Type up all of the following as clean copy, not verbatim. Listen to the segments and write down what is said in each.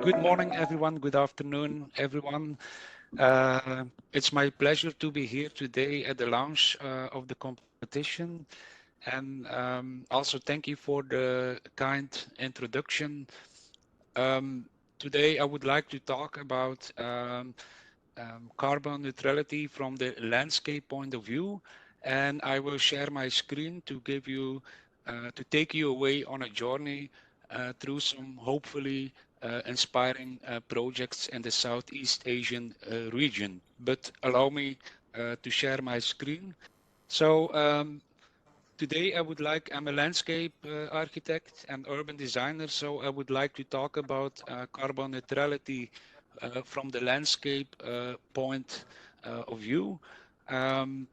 Good morning, everyone. Good afternoon, everyone. It's my pleasure to be here today at the launch of the competition. And also thank you for the kind introduction. Today, I would like to talk about carbon neutrality from the landscape point of view. And I will share my screen to give you, to take you away on a journey through some hopefully inspiring projects in the Southeast Asian region. But allow me to share my screen. So today I'm a landscape architect and urban designer, so I would like to talk about carbon neutrality from the landscape point of view. Um,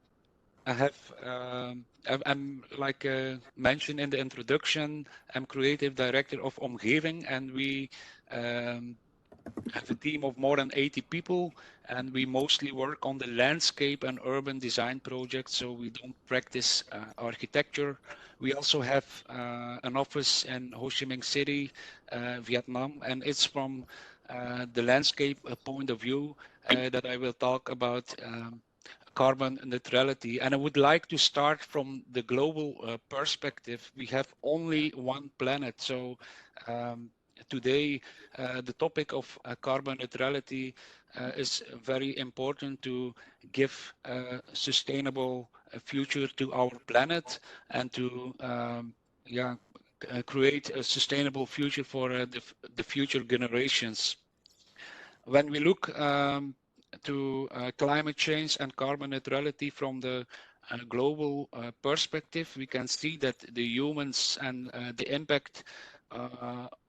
I'm like mentioned in the introduction, I'm Creative Director of OMGEVING, and we um, have a team of more than 80 people, and we mostly work on the landscape and urban design projects, so we don't practice architecture. We also have an office in Ho Chi Minh City, Vietnam, and it's from the landscape point of view that I will talk about carbon neutrality. And I would like to start from the global perspective. We have only one planet, so today the topic of carbon neutrality is very important to give a sustainable future to our planet and to create a sustainable future for the future generations. When we look to climate change and carbon neutrality from the global perspective, we can see that the humans and the impact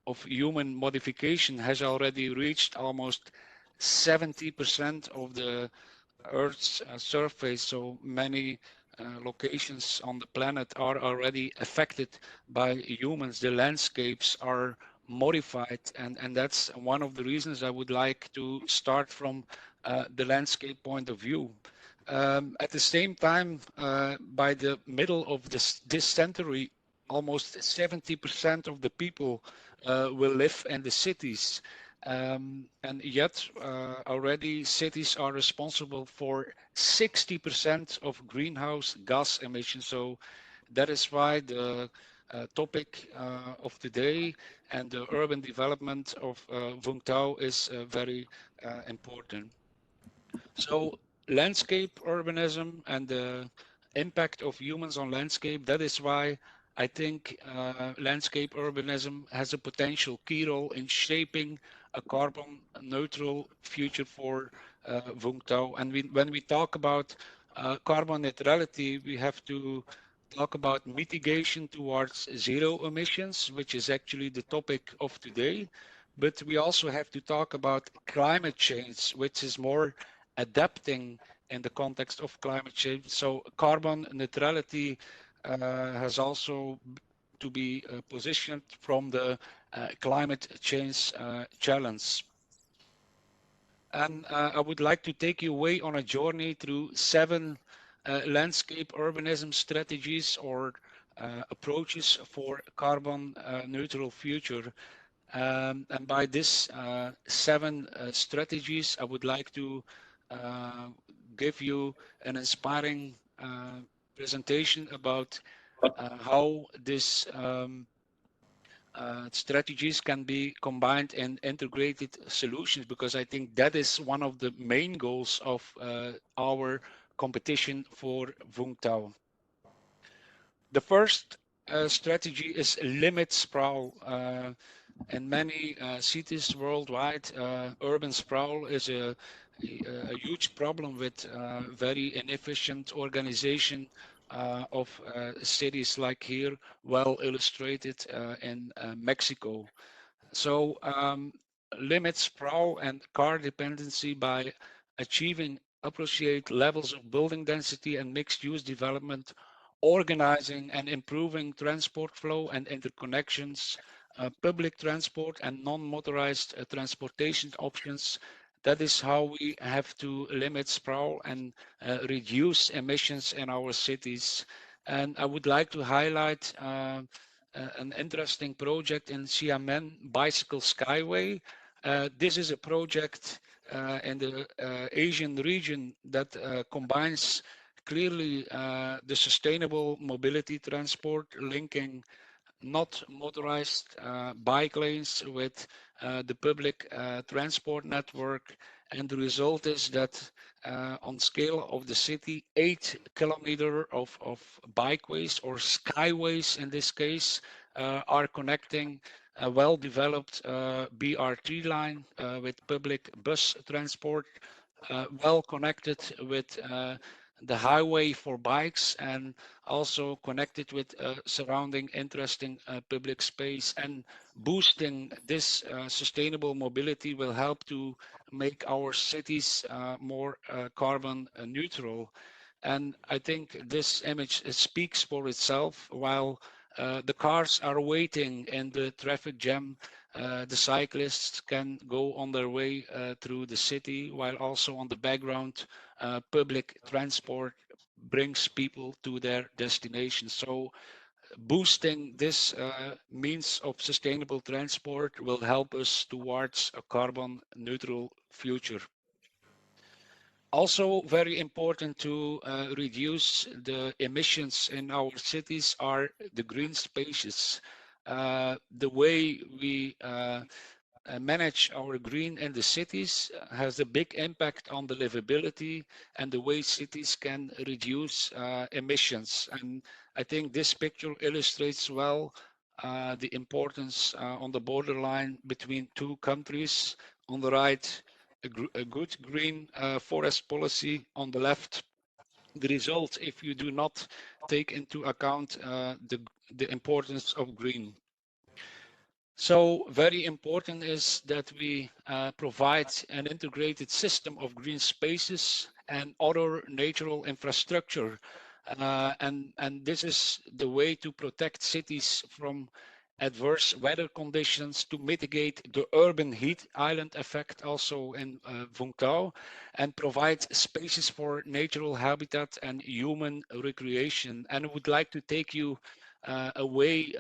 of human modification has already reached almost 70% of the Earth's surface. So many locations on the planet are already affected by humans. The landscapes are modified, and that's one of the reasons I would like to start from the landscape point of view. At the same time, by the middle of this century, almost 70% of the people will live in the cities. And yet already cities are responsible for 60% of greenhouse gas emissions. So that is why the topic of today and the urban development of Vung Tau is very important. So landscape urbanism and the impact of humans on landscape, that is why I think landscape urbanism has a potential key role in shaping a carbon neutral future for Vung Tau. And when we talk about carbon neutrality, we have to talk about mitigation towards zero emissions, which is actually the topic of today. But we also have to talk about climate change, which is more adapting in the context of climate change. So carbon neutrality has also to be positioned from the climate change challenge. And I would like to take you away on a journey through 7 landscape urbanism strategies or approaches for carbon neutral future. And by this 7 strategies, I would like to uh, give you an inspiring presentation about how this strategies can be combined in integrated solutions, because I think that is one of the main goals of our competition for Vung Tau. The first strategy is limit sprawl. In many cities worldwide, urban sprawl is a huge problem with very inefficient organization of cities, like here, well illustrated in Mexico. So limit sprawl and car dependency by achieving appropriate levels of building density and mixed use development, organizing and improving transport flow and interconnections, public transport and non-motorized transportation options. That is how we have to limit sprawl and reduce emissions in our cities. And I would like to highlight an interesting project in Xiamen Bicycle Skyway. This is a project in the Asian region that combines clearly the sustainable mobility transport, linking not motorized bike lanes with the public transport network. And the result is that on scale of the city, 8 kilometers of bikeways or skyways in this case are connecting a well-developed BRT line with public bus transport, well connected with the highway for bikes, and also connected with surrounding interesting public space. And boosting this sustainable mobility will help to make our cities more carbon neutral. And I think this image speaks for itself. While the cars are waiting in the traffic jam, the cyclists can go on their way through the city, while also on the background, public transport brings people to their destination. So boosting this means of sustainable transport will help us towards a carbon neutral future. Also very important to reduce the emissions in our cities are the green spaces. The way we manage our green in the cities has a big impact on the livability and the way cities can reduce emissions. And I think this picture illustrates well the importance on the borderline between two countries. On the right, a good green forest policy. On the left, the result if you do not take into account the importance of green. So very important is that we provide an integrated system of green spaces and other natural infrastructure. And this is the way to protect cities from adverse weather conditions, to mitigate the urban heat island effect also in Vung Tau, and provide spaces for natural habitat and human recreation. And I would like to take you away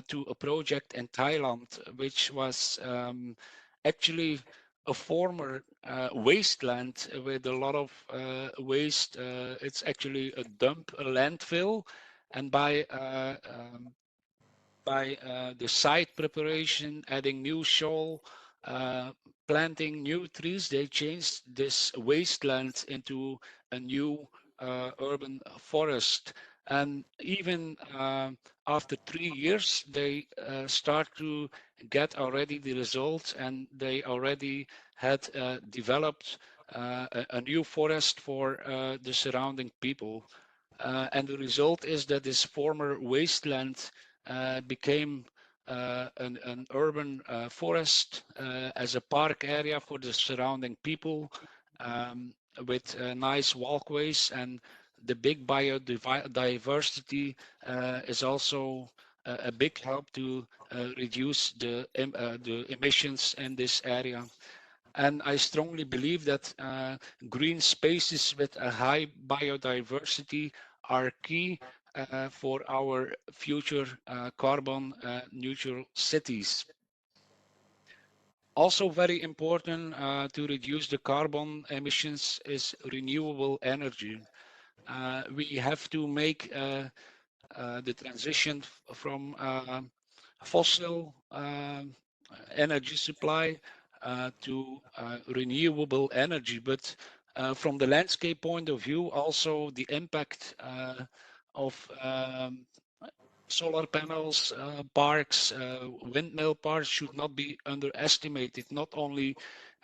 to a project in Thailand, which was actually a former wasteland with a lot of waste. It's actually a dump, a landfill, and by the site preparation, adding new shoal, planting new trees, they changed this wasteland into a new urban forest. And even after 3 years, they start to get already the results, and they already had developed a new forest for the surrounding people. And the result is that this former wasteland became an urban forest as a park area for the surrounding people, with nice walkways. And the big biodiversity is also a big help to reduce the emissions in this area. And I strongly believe that green spaces with a high biodiversity are key for our future carbon neutral cities. Also very important to reduce the carbon emissions is renewable energy. We have to make the transition from fossil energy supply to renewable energy. But from the landscape point of view, also the impact of solar panels, parks, windmill parks should not be underestimated, not only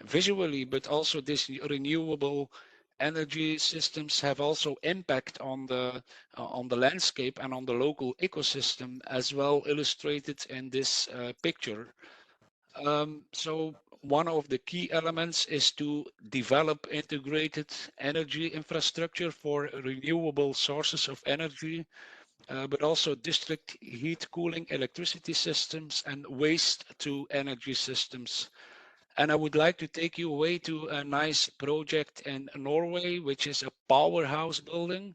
visually, but also this renewable energy systems have also impact on the landscape and on the local ecosystem, as well illustrated in this picture. So one of the key elements is to develop integrated energy infrastructure for renewable sources of energy, but also district heat cooling electricity systems and waste to energy systems. And I would like to take you away to a nice project in Norway, which is a powerhouse building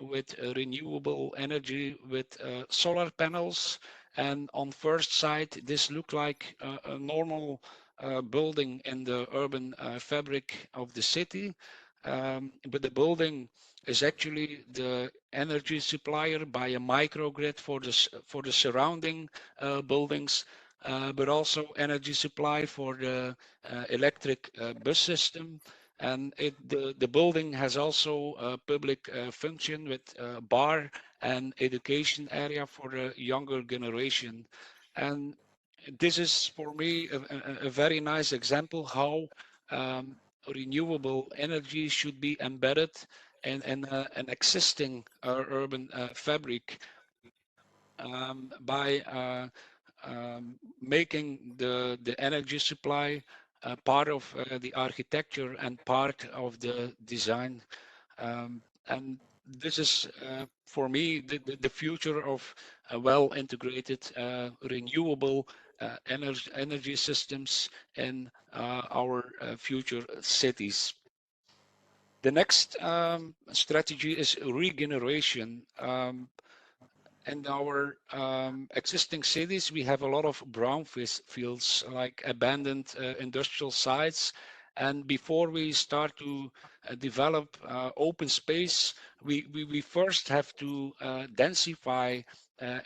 with renewable energy, with solar panels. And on first sight, this looked like a normal building in the urban fabric of the city. But the building is actually the energy supplier by a microgrid for the surrounding buildings, but also energy supply for the electric bus system. And the building has also a public function with bar and education area for the younger generation. And this is for me a very nice example how renewable energy should be embedded in an existing urban fabric by making the energy supply part of the architecture and part of the design. And this is, for me, the future of well integrated renewable energy systems in our future cities. The next strategy is regeneration. In our existing cities, we have a lot of brownfields, like abandoned industrial sites. And before we start to develop open space, we first have to densify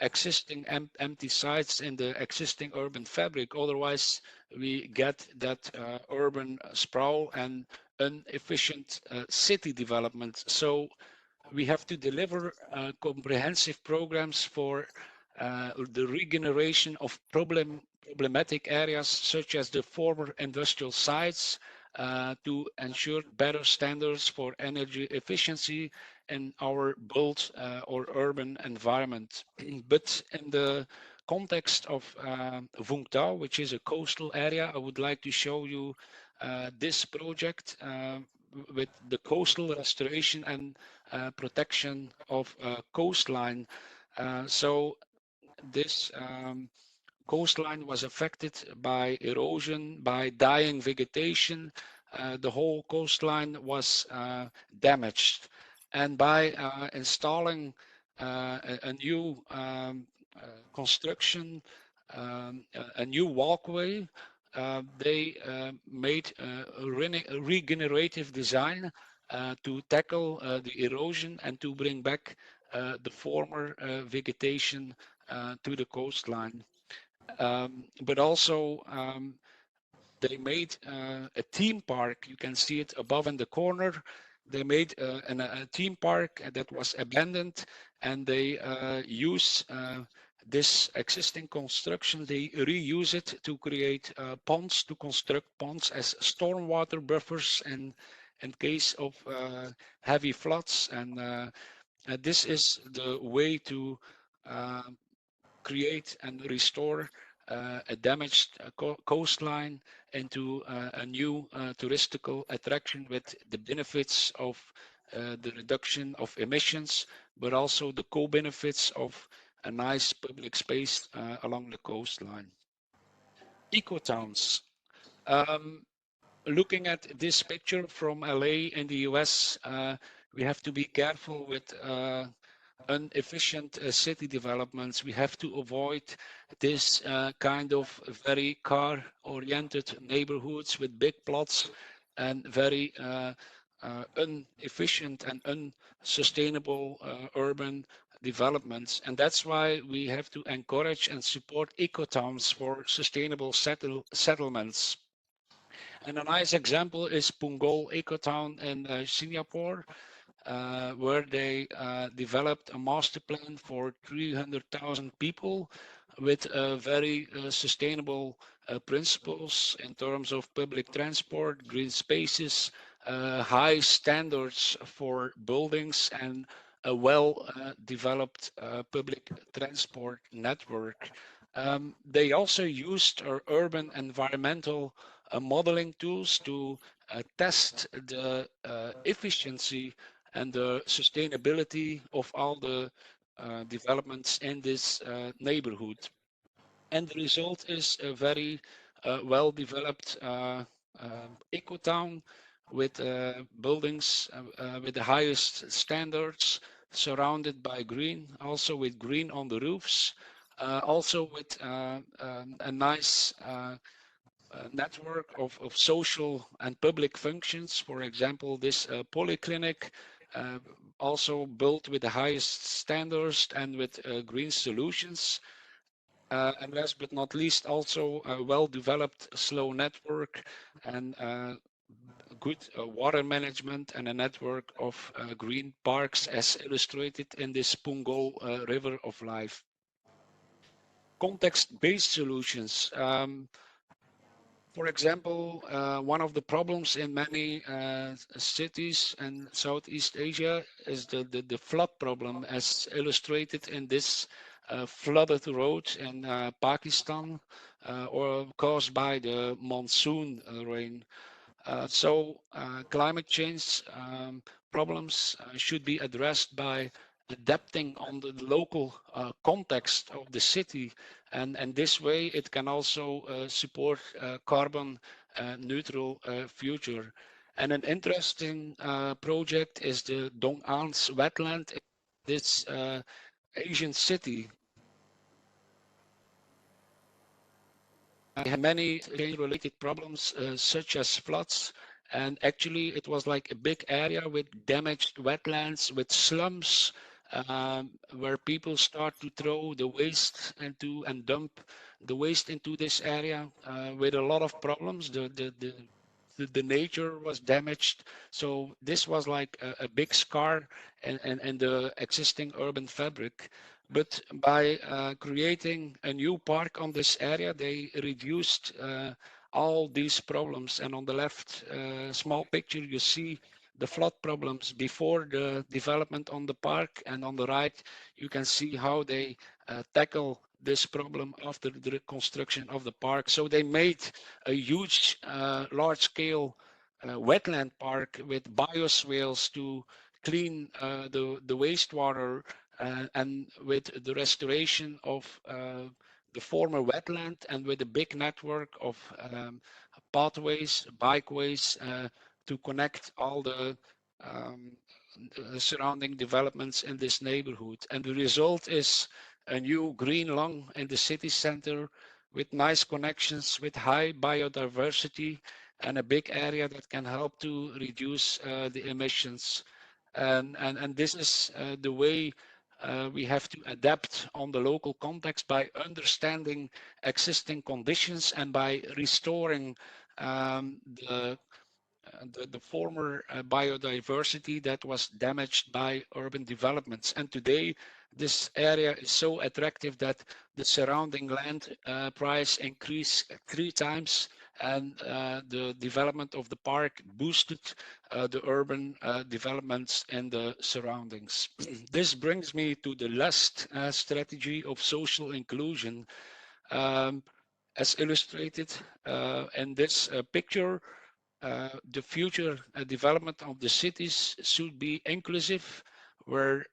existing empty sites in the existing urban fabric. Otherwise, we get that urban sprawl and inefficient city development. So we have to deliver comprehensive programs for the regeneration of problematic areas such as the former industrial sites to ensure better standards for energy efficiency in our built or urban environment. But in the context of Vung Tau, which is a coastal area, I would like to show you this project with the coastal restoration and protection of coastline. So this coastline was affected by erosion, by dying vegetation. The whole coastline was damaged. And by installing a new construction, a new walkway, they made a regenerative design to tackle the erosion and to bring back the former vegetation to the coastline. But also they made a theme park. You can see it above in the corner. They made a theme park that was abandoned, and they use this existing construction. They reuse it to create ponds, to construct ponds as stormwater buffers in case of heavy floods. And this is the way to create and restore a damaged coastline into a new touristical attraction with the benefits of the reduction of emissions, but also the co-benefits of a nice public space along the coastline. Eco-towns. Looking at this picture from LA in the US, we have to be careful with inefficient city developments. We have to avoid this kind of very car-oriented neighborhoods with big plots and very inefficient and unsustainable urban developments. And that's why we have to encourage and support eco-towns for sustainable settlements. And a nice example is Punggol Ecotown in Singapore, where they developed a master plan for 300,000 people with very sustainable principles in terms of public transport, green spaces, high standards for buildings, and a well developed public transport network. They also used our urban environmental modeling tools to test the efficiency and the sustainability of all the developments in this neighborhood. And the result is a very well developed eco-town with buildings with the highest standards, surrounded by green, also with green on the roofs, also with a nice network of social and public functions. For example, this polyclinic, also built with the highest standards and with green solutions. And last but not least, also a well-developed slow network and good water management and a network of green parks as illustrated in this Pungo River of Life. Context-based solutions. For example, one of the problems in many cities in Southeast Asia is the flood problem, as illustrated in this flooded road in Pakistan, or caused by the monsoon rain. So climate change problems should be addressed by adapting on the local context of the city, and this way it can also support carbon neutral future. And an interesting project is the Dong An's wetland, this Asian city. Had many related problems such as floods, and actually it was like a big area with damaged wetlands, with slums, where people start to throw the waste into and dump the waste into this area, with a lot of problems. The nature was damaged, so this was like a big scar in the existing urban fabric. But by creating a new park on this area, they reduced all these problems. And on the left small picture, you see the flood problems before the development on the park, and on the right you can see how they tackle this problem after the construction of the park. So they made a huge large-scale wetland park with bioswales to clean the wastewater, and with the restoration of the former wetland, and with a big network of pathways, bikeways, to connect all the surrounding developments in this neighborhood. And the result is a new green lung in the city center with nice connections, with high biodiversity, and a big area that can help to reduce the emissions. And this is the way we have to adapt on the local context, by understanding existing conditions and by restoring the the former biodiversity that was damaged by urban developments. And today, this area is so attractive that the surrounding land price increased 3 times, and the development of the park boosted the urban developments in the surroundings. This brings me to the last strategy of social inclusion. As illustrated in this picture, the future development of the cities should be inclusive, where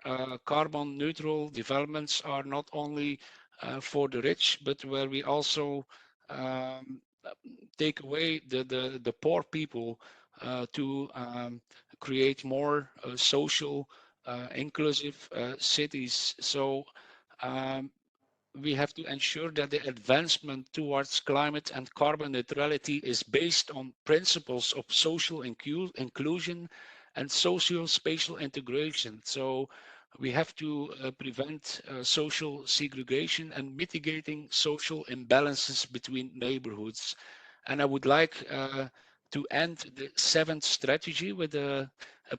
carbon neutral developments are not only for the rich, but where we also take away the poor people, to create more social, inclusive cities. So we have to ensure that the advancement towards climate and carbon neutrality is based on principles of social inclusion and social spatial integration. So we have to prevent social segregation and mitigating social imbalances between neighborhoods. And I would like to end the 7th strategy with a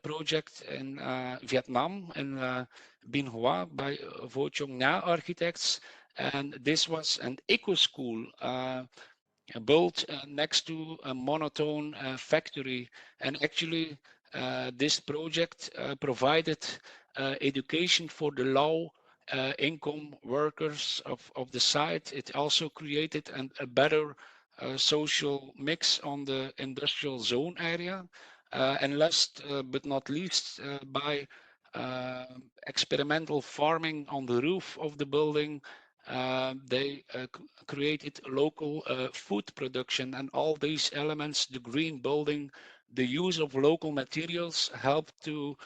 project in Vietnam, in Binh Hoa, by Vo Chung Na Architects. And this was an eco school built next to a monotone factory. And actually, this project provided education for the low income workers of the site. It also created a better social mix on the industrial zone area. And last but not least, by experimental farming on the roof of the building, they created local food production, and all these elements, the green building, the use of local materials, helped to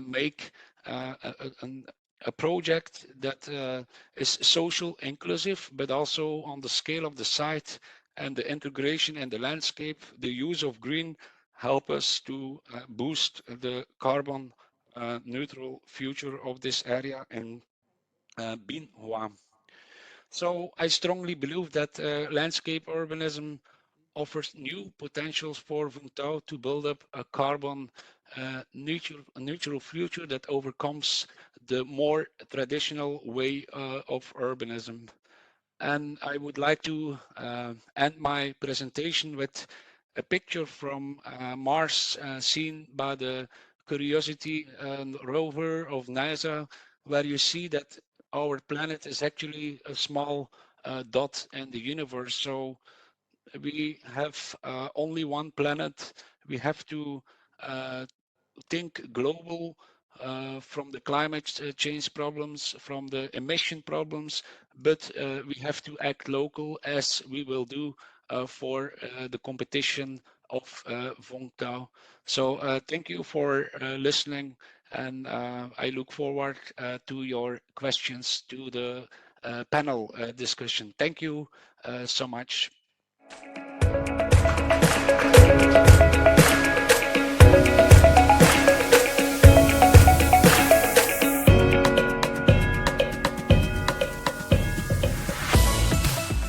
make a project that is social inclusive, but also on the scale of the site and the integration and the landscape, the use of green help us to boost the carbon neutral future of this area in Binh Hoa. So I strongly believe that landscape urbanism offers new potentials for Vung Tau to build up a carbon neutral future that overcomes the more traditional way of urbanism. And I would like to end my presentation with a picture from Mars seen by the Curiosity rover of NASA, where you see that our planet is actually a small dot in the universe. So we have only one planet. We have to think global from the climate change problems, from the emission problems, but we have to act local as we will do for the competition of Vung Tau. So thank you for listening, and I look forward to your questions to the panel discussion. Thank you so much.